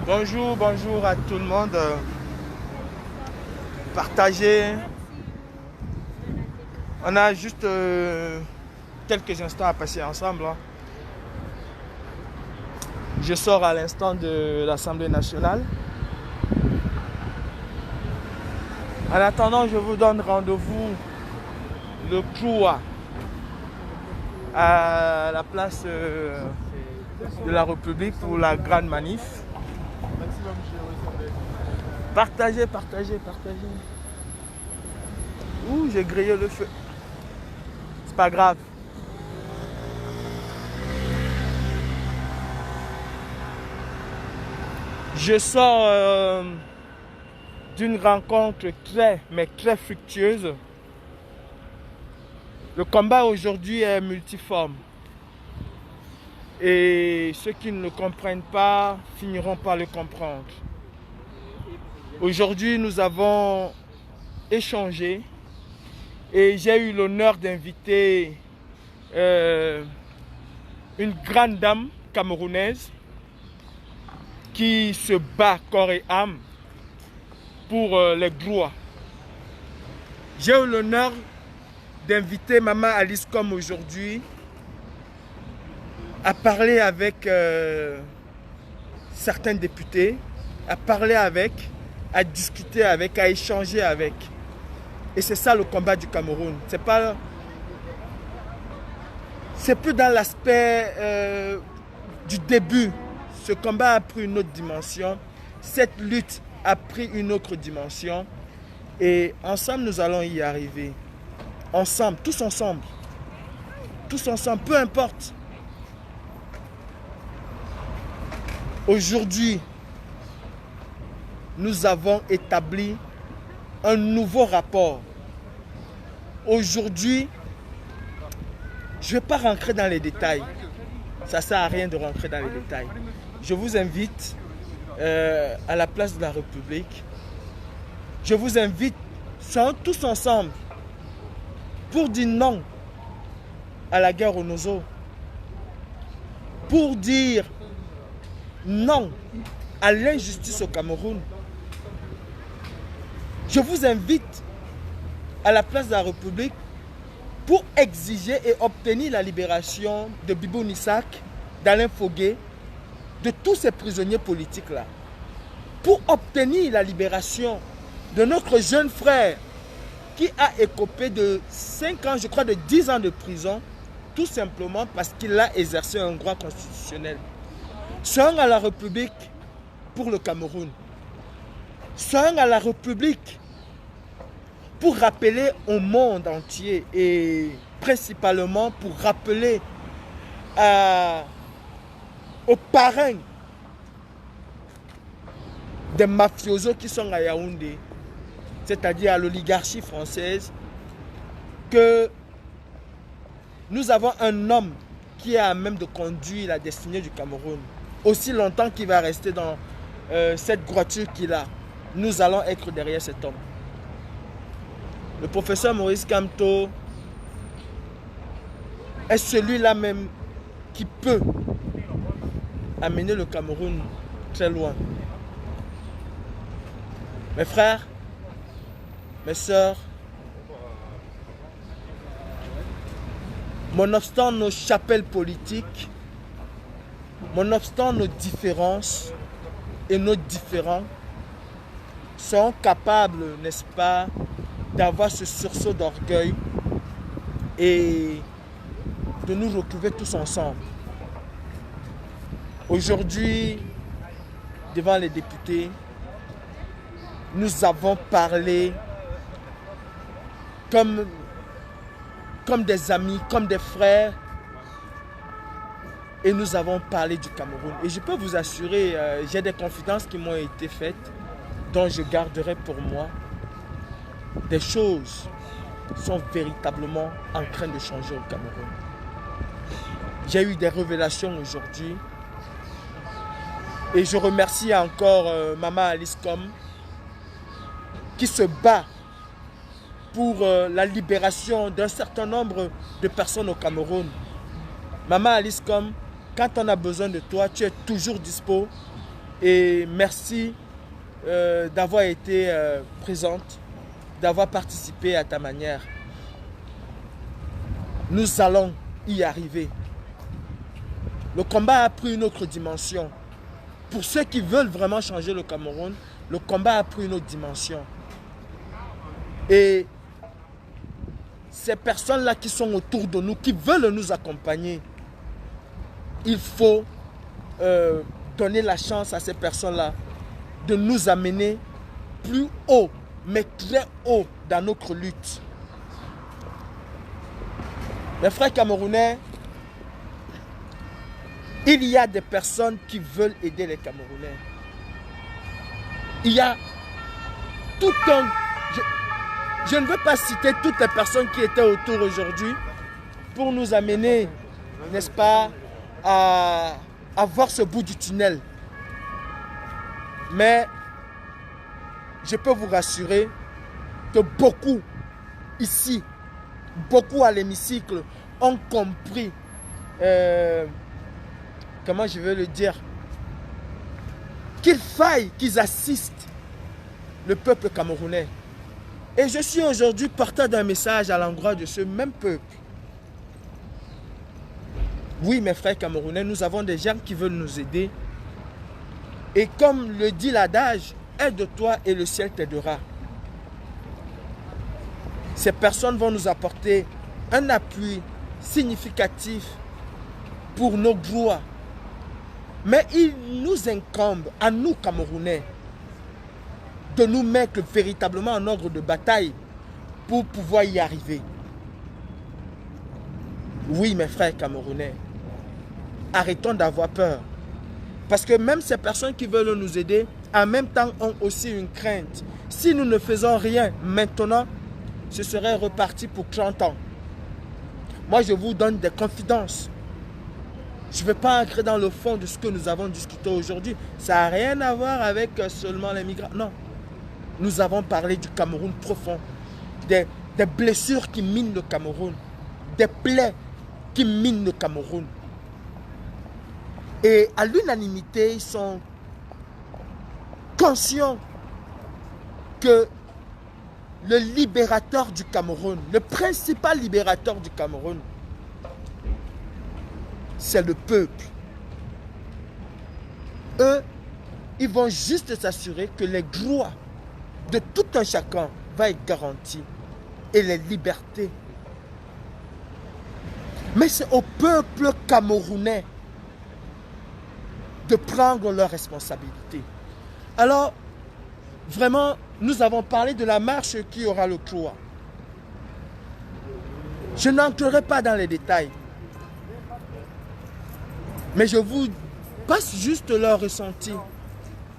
Bonjour, bonjour à tout le monde. Partagez. On a juste quelques instants à passer ensemble. Je sors à l'instant de l'Assemblée nationale. En attendant, je vous donne rendez-vous le 3 à la place de la République pour la grande manif. Partagez, partagez, partagez. Ouh, j'ai grillé le feu. C'est pas grave. Je sors d'une rencontre très fructueuse. Le combat aujourd'hui est multiforme. Et ceux qui ne le comprennent pas finiront par le comprendre. Aujourd'hui, nous avons échangé et j'ai eu l'honneur d'inviter une grande dame camerounaise qui se bat corps et âme pour les droits. J'ai eu l'honneur d'inviter Maman Alice comme aujourd'hui à parler avec certains députés, à parler avec, à discuter avec, à échanger avec. Et c'est ça le combat du Cameroun. C'est plus dans l'aspect du début. Ce combat a pris une autre dimension. Cette lutte a pris une autre dimension. Et ensemble, nous allons y arriver. Ensemble, tous ensemble. Tous ensemble, peu importe. Aujourd'hui, nous avons établi un nouveau rapport. Aujourd'hui, je ne vais pas rentrer dans les détails. Ça ne sert à rien de rentrer dans les détails. Je vous invite à la place de la République. Je vous invite tous ensemble pour dire non à la guerre au Nozo. Pour dire non à l'injustice au Cameroun. Je vous invite à la place de la République pour exiger et obtenir la libération de Bibo Nissak, d'Alain Fogué, de tous ces prisonniers politiques-là. Pour obtenir la libération de notre jeune frère qui a écopé de 5 ans, je crois de 10 ans de prison, tout simplement parce qu'il a exercé un droit constitutionnel. Soyons à la République pour le Cameroun. Soyons à la République pour rappeler au monde entier et principalement pour rappeler aux parrains des mafiosos qui sont à Yaoundé, c'est-à-dire à l'oligarchie française, que nous avons un homme qui est à même de conduire la destinée du Cameroun. Aussi longtemps qu'il va rester dans cette droiture qu'il a, nous allons être derrière cet homme. Le professeur Maurice Kamto est celui-là même qui peut amener le Cameroun très loin. Mes frères, mes sœurs, nonobstant nos chapelles politiques, nonobstant nos différences et nos différends, sont capables, n'est-ce pas, d'avoir ce sursaut d'orgueil et de nous retrouver tous ensemble. Aujourd'hui, devant les députés, nous avons parlé comme des amis, comme des frères, et nous avons parlé du Cameroun. Et je peux vous assurer, j'ai des confidences qui m'ont été faites. dont je garderai pour moi, des choses sont véritablement en train de changer au Cameroun. J'ai eu des révélations aujourd'hui et je remercie encore Maman Alice Com qui se bat pour la libération d'un certain nombre de personnes au Cameroun. Maman Alice Com, quand on a besoin de toi, tu es toujours dispo et merci d'avoir été présente, d'avoir participé à ta manière. Nous allons y arriver. Le combat a pris une autre dimension. Pour ceux qui veulent vraiment changer le Cameroun, le combat a pris une autre dimension. Et ces personnes-là qui sont autour de nous, qui veulent nous accompagner, il faut donner la chance à ces personnes-là de nous amener plus haut, mais très haut dans notre lutte. Mes frères camerounais, il y a des personnes qui veulent aider les Camerounais. Il y a tout un... Je ne veux pas citer toutes les personnes qui étaient autour aujourd'hui pour nous amener, n'est-ce pas, à voir ce bout du tunnel. Mais je peux vous rassurer que beaucoup ici, beaucoup à l'hémicycle ont compris, comment je veux le dire, qu'il faille qu'ils assistent le peuple camerounais. Et je suis aujourd'hui porteur d'un message à l'endroit de ce même peuple. Oui, mes frères camerounais, nous avons des gens qui veulent nous aider. Et comme le dit l'adage, aide-toi et le ciel t'aidera. Ces personnes vont nous apporter un appui significatif pour nos gloires. Mais il nous incombe, à nous Camerounais, de nous mettre véritablement en ordre de bataille pour pouvoir y arriver. Oui, mes frères camerounais, arrêtons d'avoir peur. Parce que même ces personnes qui veulent nous aider, en même temps ont aussi une crainte. Si nous ne faisons rien maintenant, ce serait reparti pour 30 ans. Moi, je vous donne des confidences. Je ne vais pas entrer dans le fond de ce que nous avons discuté aujourd'hui. Ça n'a rien à voir avec seulement les migrants. Non. Nous avons parlé du Cameroun profond, des blessures qui minent le Cameroun, des plaies qui minent le Cameroun. Et à l'unanimité, ils sont conscients que le libérateur du Cameroun, le principal libérateur du Cameroun, c'est le peuple. Eux, ils vont juste s'assurer que les droits de tout un chacun va être garanti et les libertés. Mais c'est au peuple camerounais de prendre leurs responsabilités. Alors, vraiment, nous avons parlé de la marche qui aura le toit. Je n'entrerai pas dans les détails. Mais je vous passe juste leur ressenti.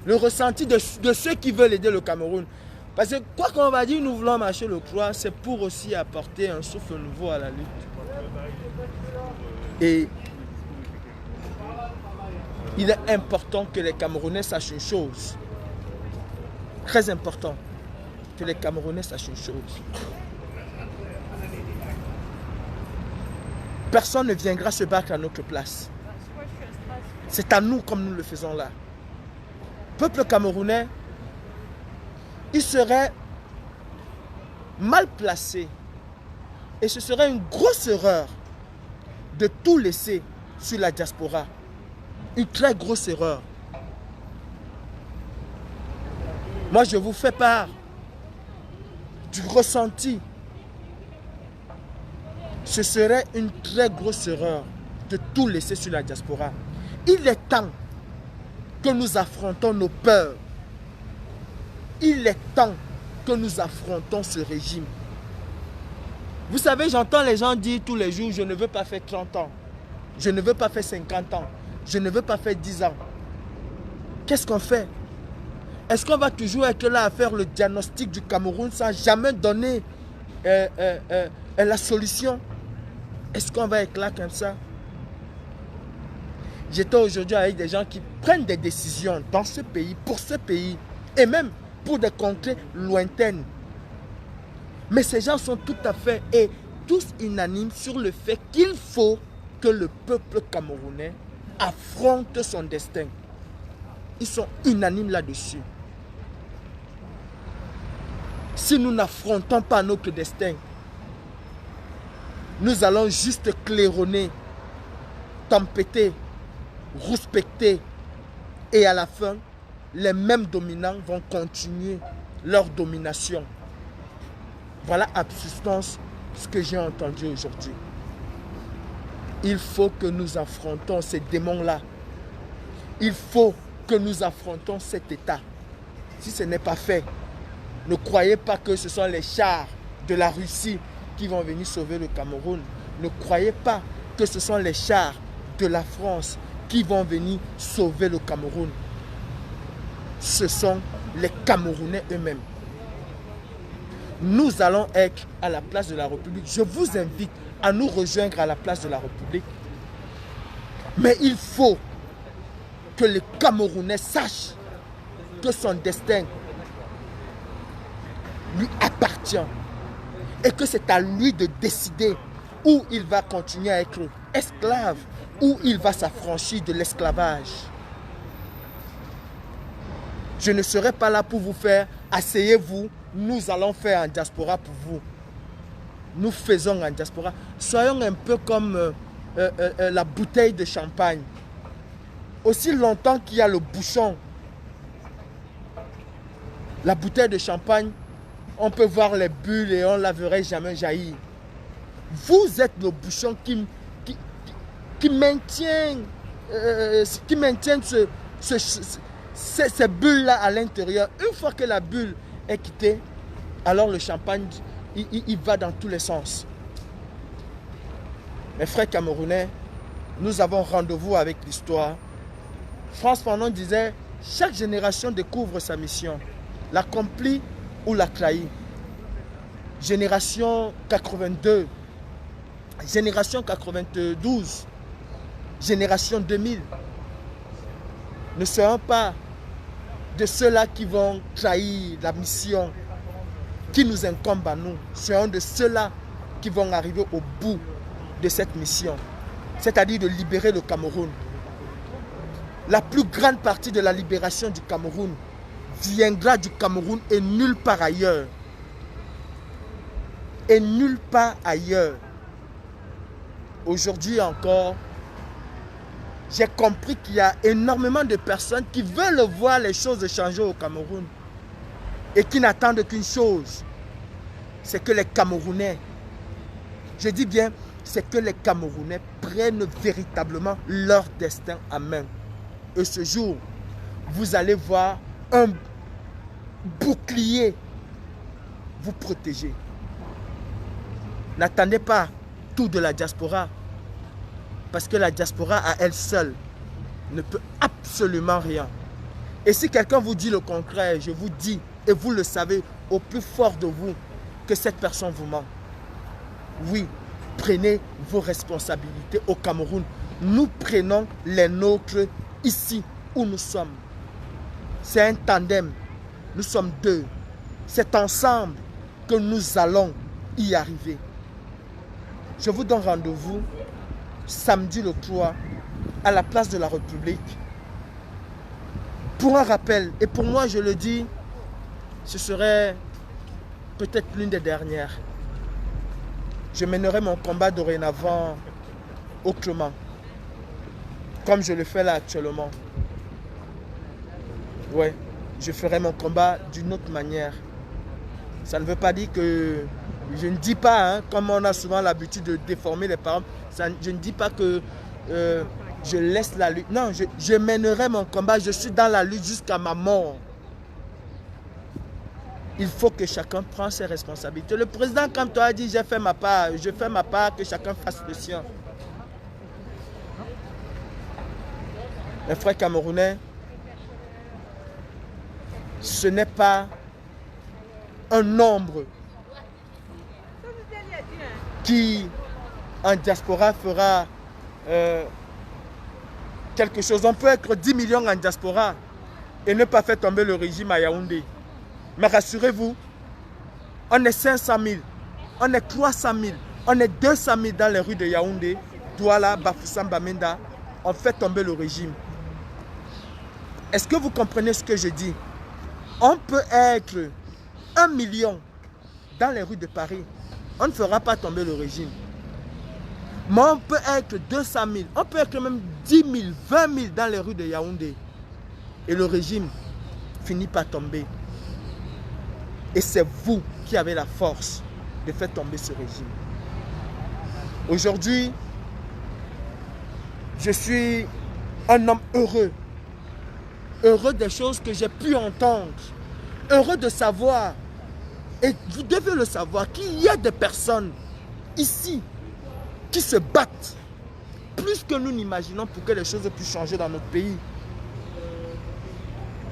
Le ressenti de ceux qui veulent aider le Cameroun. Parce que quoi qu'on va dire, nous voulons marcher le croix, c'est pour aussi apporter un souffle nouveau à la lutte. Et il est important que les Camerounais sachent une chose. Très important que les Camerounais sachent une chose. Personne ne viendra se battre à notre place. C'est à nous comme nous le faisons là. Peuple camerounais, il serait mal placé et ce serait une grosse erreur de tout laisser sur la diaspora. Une très grosse erreur. Moi, je vous fais part du ressenti. Ce serait une très grosse erreur de tout laisser sur la diaspora. Il est temps que nous affrontons nos peurs. Il est temps que nous affrontons ce régime. Vous savez, j'entends les gens dire tous les jours, je ne veux pas faire 30 ans. Je ne veux pas faire 50 ans. Je ne veux pas faire 10 ans. Qu'est-ce qu'on fait? Est-ce qu'on va toujours être là à faire le diagnostic du Cameroun sans jamais donner la solution? Est-ce qu'on va être là comme ça? J'étais aujourd'hui avec des gens qui prennent des décisions dans ce pays, pour ce pays, et même pour des contrées lointaines. Mais ces gens sont tout à fait, et tous unanimes sur le fait qu'il faut que le peuple camerounais affronte son destin. Ils sont unanimes là-dessus. Si nous n'affrontons pas notre destin, nous allons juste claironner, tempêter, rouspecter, et à la fin, les mêmes dominants vont continuer leur domination. Voilà à substance ce que j'ai entendu aujourd'hui. Il faut que nous affrontons ces démons-là. Il faut que nous affrontons cet État. Si ce n'est pas fait, ne croyez pas que ce sont les chars de la Russie qui vont venir sauver le Cameroun. Ne croyez pas que ce sont les chars de la France qui vont venir sauver le Cameroun. Ce sont les Camerounais eux-mêmes. Nous allons être à la place de la République. Je vous invite à nous rejoindre à la place de la République. Mais il faut que les Camerounais sachent que son destin lui appartient et que c'est à lui de décider où il va continuer à être esclave, où il va s'affranchir de l'esclavage. Je ne serai pas là pour vous faire « asseyez-vous, nous allons faire en diaspora pour vous ». Nous faisons en diaspora. Soyons un peu comme la bouteille de champagne. Aussi longtemps qu'il y a le bouchon, la bouteille de champagne, on peut voir les bulles et on ne la verrait jamais jaillir. Vous êtes le bouchon qui maintient ces bulles-là à l'intérieur. Une fois que la bulle est quittée, alors le champagne, il va dans tous les sens. Mes frères camerounais, nous avons rendez-vous avec l'histoire. Frantz Fanon disait, chaque génération découvre sa mission, l'accomplit ou la trahit. Génération 82, génération 92, génération 2000. Ne soyons pas de ceux-là qui vont trahir la mission qui nous incombe à nous. Soyons de ceux-là qui vont arriver au bout de cette mission, c'est-à-dire de libérer le Cameroun. La plus grande partie de la libération du Cameroun viendra du Cameroun et nulle part ailleurs. Et nulle part ailleurs. Aujourd'hui encore, j'ai compris qu'il y a énormément de personnes qui veulent voir les choses changer au Cameroun et qui n'attendent qu'une chose, c'est que les Camerounais, je dis bien, c'est que les Camerounais prennent véritablement leur destin en main. Et ce jour, vous allez voir un bouclier vous protéger. N'attendez pas tout de la diaspora, parce que la diaspora à elle seule ne peut absolument rien. Et si quelqu'un vous dit le contraire, je vous dis, et vous le savez au plus fort de vous, que cette personne vous ment. Oui, prenez vos responsabilités au Cameroun. Nous prenons les nôtres ici où nous sommes. C'est un tandem. Nous sommes deux. C'est ensemble que nous allons y arriver. Je vous donne rendez-vous samedi le 3 à la place de la République. Pour un rappel, et pour moi je le dis, ce serait peut-être l'une des dernières. Je mènerai mon combat dorénavant autrement, comme je le fais là actuellement. Ouais, je ferai mon combat d'une autre manière. Ça ne veut pas dire que... Je ne dis pas, hein, comme on a souvent l'habitude de déformer les paroles, je ne dis pas que je laisse la lutte. Non, je mènerai mon combat, je suis dans la lutte jusqu'à ma mort. Il faut que chacun prenne ses responsabilités. Le président, comme toi, a dit, j'ai fait ma part, je fais ma part, que chacun fasse le sien. Mes frères camerounais, ce n'est pas un nombre qui, en diaspora, fera quelque chose. On peut être 10 millions en diaspora et ne pas faire tomber le régime à Yaoundé. Mais rassurez-vous, on est 500 000, on est 300 000, on est 200 000 dans les rues de Yaoundé, Douala, Bafoussam, Bamenda. On fait tomber le régime. Est-ce que vous comprenez ce que je dis? On peut être 1 million dans les rues de Paris. On ne fera pas tomber le régime. Mais on peut être 200 000, on peut être même 10 000, 20 000 dans les rues de Yaoundé. Et le régime finit par tomber. Et c'est vous qui avez la force de faire tomber ce régime. Aujourd'hui, je suis un homme heureux. Heureux des choses que j'ai pu entendre. Heureux de savoir, et vous devez le savoir, qu'il y a des personnes ici qui se battent plus que nous n'imaginons pour que les choses puissent changer dans notre pays.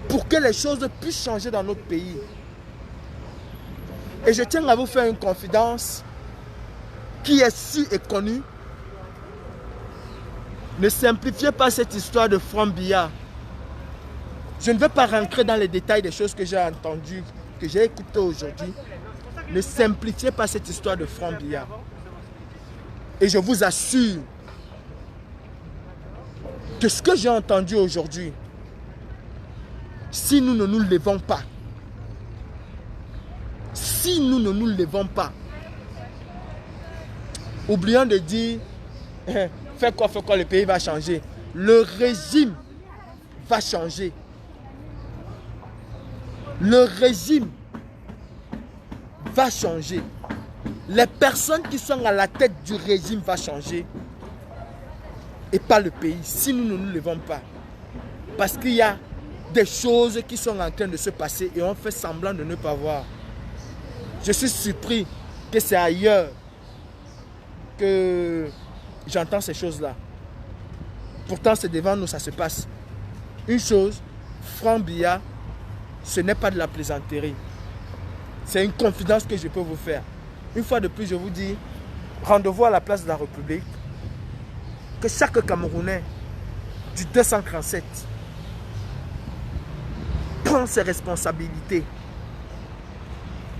Pour que les choses puissent changer dans notre pays. Et je tiens à vous faire une confidence qui est sûre et connue. Ne simplifiez pas cette histoire de Franck Biya. Je ne veux pas rentrer dans les détails des choses que j'ai entendues, que j'ai écoutées aujourd'hui. Ne simplifiez pas cette histoire de Franck Biya. Et je vous assure que ce que j'ai entendu aujourd'hui, si nous ne nous levons pas, oublions de dire, fais quoi, le pays va changer. Le régime va changer. Le régime va changer. Les personnes qui sont à la tête du régime vont changer. Et pas le pays, si nous ne nous levons pas. Parce qu'il y a des choses qui sont en train de se passer et on fait semblant de ne pas voir. Je suis surpris que c'est ailleurs que j'entends ces choses-là. Pourtant, c'est devant nous, ça se passe. Une chose, Franck Biya, ce n'est pas de la plaisanterie. C'est une confidence que je peux vous faire. Une fois de plus, je vous dis, rendez-vous à la place de la République. Que chaque Camerounais du 237 prend ses responsabilités.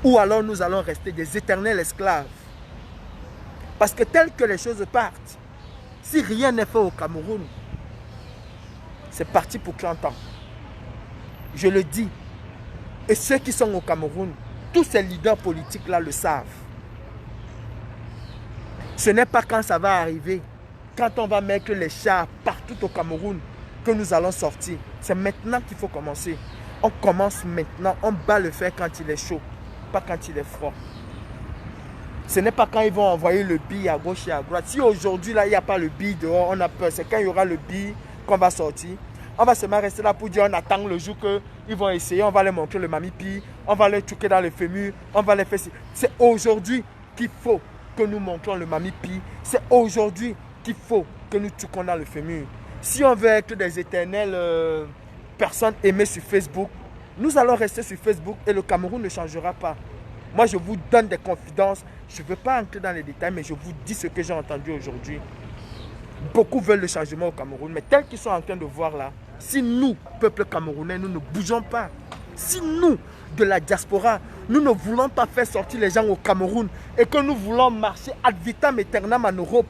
Ou alors nous allons rester des éternels esclaves. Parce que tel que les choses partent, si rien n'est fait au Cameroun, c'est parti pour 30 ans. Je le dis. Et ceux qui sont au Cameroun, tous ces leaders politiques-là le savent. Ce n'est pas quand ça va arriver, quand on va mettre les chars partout au Cameroun, que nous allons sortir. C'est maintenant qu'il faut commencer. On commence maintenant, on bat le fer quand il est chaud, pas quand il est froid. Ce n'est pas quand ils vont envoyer le billet à gauche et à droite. Si aujourd'hui, là, il n'y a pas le billet dehors, on a peur. C'est quand il y aura le billet qu'on va sortir. On va seulement rester là pour dire, on attend le jour qu'ils vont essayer. On va leur montrer le mamipi, on va les toucher dans le fémur, on va les faire... C'est aujourd'hui qu'il faut que nous montrons le mamipi. C'est aujourd'hui qu'il faut que nous touchons dans le fémur. Si on veut être des éternelles personnes aimées sur Facebook, nous allons rester sur Facebook et le Cameroun ne changera pas. Moi, je vous donne des confidences. Je ne veux pas entrer dans les détails, mais je vous dis ce que j'ai entendu aujourd'hui. Beaucoup veulent le changement au Cameroun, mais tels qu'ils sont en train de voir là, si nous, peuple camerounais, nous ne bougeons pas, si nous, de la diaspora, nous ne voulons pas faire sortir les gens au Cameroun et que nous voulons marcher ad vitam aeternam en Europe,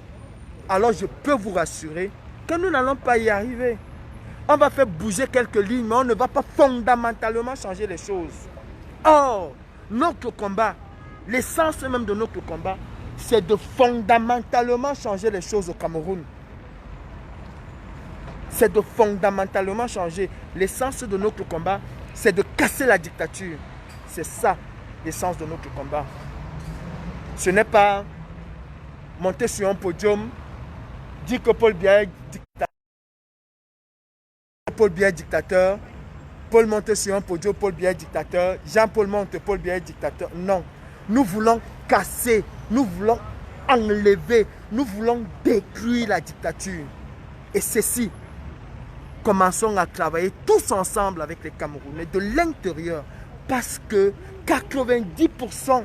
alors je peux vous rassurer que nous n'allons pas y arriver. On va faire bouger quelques lignes, mais on ne va pas fondamentalement changer les choses. Or, notre combat, l'essence même de notre combat, c'est de fondamentalement changer les choses au Cameroun. C'est de fondamentalement changer. L'essence de notre combat, c'est de casser la dictature. C'est ça, l'essence de notre combat. Ce n'est pas monter sur un podium, dire que Paul Biya est dictateur. Paul Biya est dictateur. Paul monte sur un podium, Paul Biya est dictateur. Jean-Paul monte, Paul Biya est dictateur. Non. Nous voulons casser, nous voulons enlever, nous voulons détruire la dictature. Et ceci, commençons à travailler tous ensemble avec les Camerounais de l'intérieur. Parce que 90%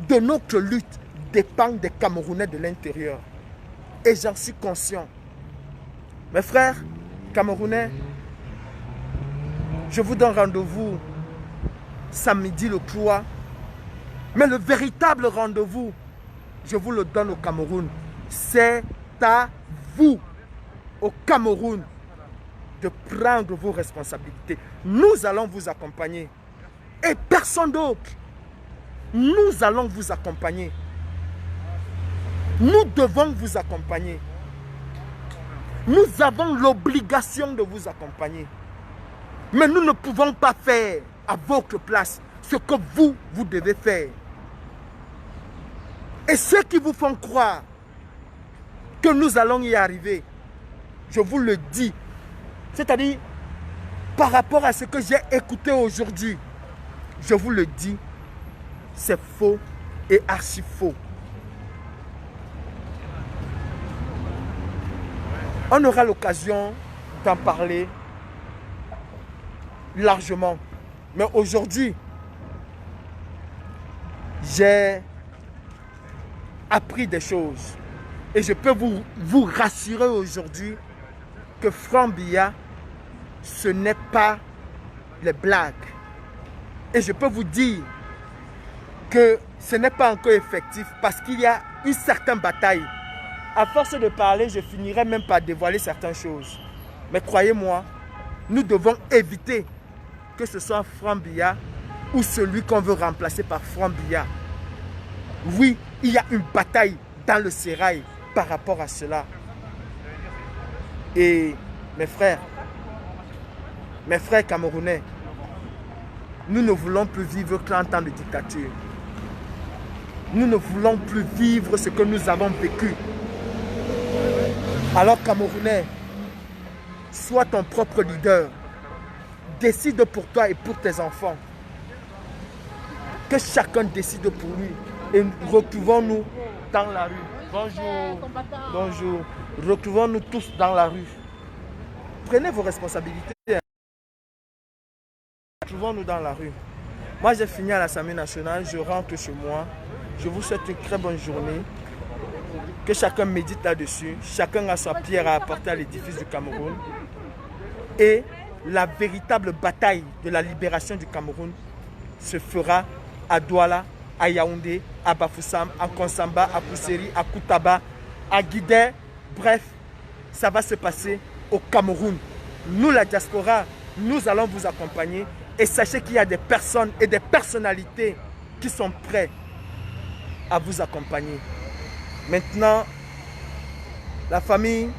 de notre lutte dépend des Camerounais de l'intérieur. Et j'en suis conscient. Mes frères Camerounais, je vous donne rendez-vous samedi le 3. Mais le véritable rendez-vous, je vous le donne au Cameroun. C'est à vous, au Cameroun, de prendre vos responsabilités. Nous allons vous accompagner. Et personne d'autre. Nous allons vous accompagner. Nous devons vous accompagner. Nous avons l'obligation de vous accompagner. Mais nous ne pouvons pas faire à votre place ce que vous devez faire. Et ceux qui vous font croire que nous allons y arriver, je vous le dis, c'est-à-dire par rapport à ce que j'ai écouté aujourd'hui, je vous le dis, c'est faux et archi faux. On aura l'occasion d'en parler largement. Mais aujourd'hui, j'ai appris des choses. Et je peux vous rassurer aujourd'hui que Franc Biya, ce n'est pas les blagues. Et je peux vous dire que ce n'est pas encore effectif parce qu'il y a une certaine bataille. À force de parler, je finirai même par dévoiler certaines choses. Mais croyez-moi, nous devons éviter que ce soit Franc Biya ou celui qu'on veut remplacer par Franc Biya. Oui, il y a une bataille dans le sérail par rapport à cela. Et mes frères camerounais, nous ne voulons plus vivre 30 ans de dictature. Nous ne voulons plus vivre ce que nous avons vécu. Alors Camerounais, sois ton propre leader. Décide pour toi et pour tes enfants. Que chacun décide pour lui. Et retrouvons-nous dans la rue. Bonjour. Bonjour. Retrouvons-nous tous dans la rue. Prenez vos responsabilités. Retrouvons-nous dans la rue. Moi, j'ai fini à l'Assemblée nationale. Je rentre chez moi. Je vous souhaite une très bonne journée. Que chacun médite là-dessus. Chacun a sa pierre à apporter à l'édifice du Cameroun. Et la véritable bataille de la libération du Cameroun se fera à Douala, à Yaoundé, à Bafoussam, à Konsamba, à Pousseri, à Koutaba, à Guidé. Bref, ça va se passer au Cameroun. Nous, la diaspora, nous allons vous accompagner. Et sachez qu'il y a des personnes et des personnalités qui sont prêtes à vous accompagner. Maintenant, la famille,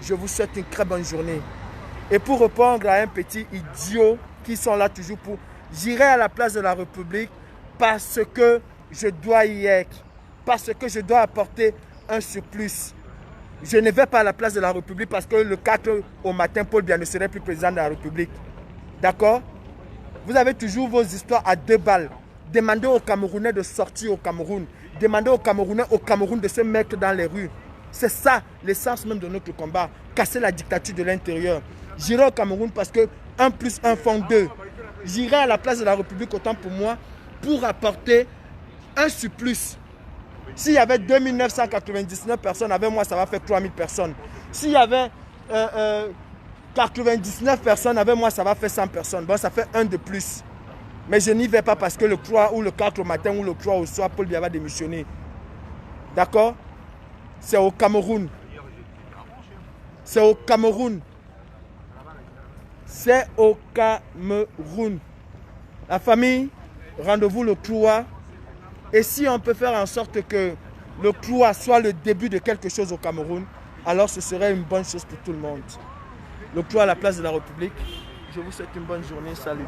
je vous souhaite une très bonne journée. Et pour répondre à un petit idiot qui sont là toujours pour... J'irai à la place de la République parce que je dois y être. Parce que je dois apporter un surplus. Je ne vais pas à la place de la République parce que le 4 au matin, Paul Biya ne serait plus président de la République. D'accord? Vous avez toujours vos histoires à 2 balles. Demandez aux Camerounais de sortir au Cameroun. Demandez aux Camerounais au Cameroun de se mettre dans les rues. C'est ça l'essence même de notre combat. Casser la dictature de l'intérieur. J'irai au Cameroun parce que 1 plus 1 font 2. J'irai à la place de la République autant pour moi pour apporter un surplus. S'il y avait 2999 personnes avec moi, ça va faire 3000 personnes. S'il y avait 99 personnes avec moi, ça va faire 100 personnes. Bon, ça fait 1 de plus. Mais je n'y vais pas parce que le 3 ou le 4 au matin ou le 3 au soir, Paul Biya va démissionner. D'accord? C'est au Cameroun. C'est au Cameroun. C'est au Cameroun. La famille, rendez-vous le 3. Et si on peut faire en sorte que le 3 soit le début de quelque chose au Cameroun, alors ce serait une bonne chose pour tout le monde. Le 3 à la place de la République. Je vous souhaite une bonne journée. Salut.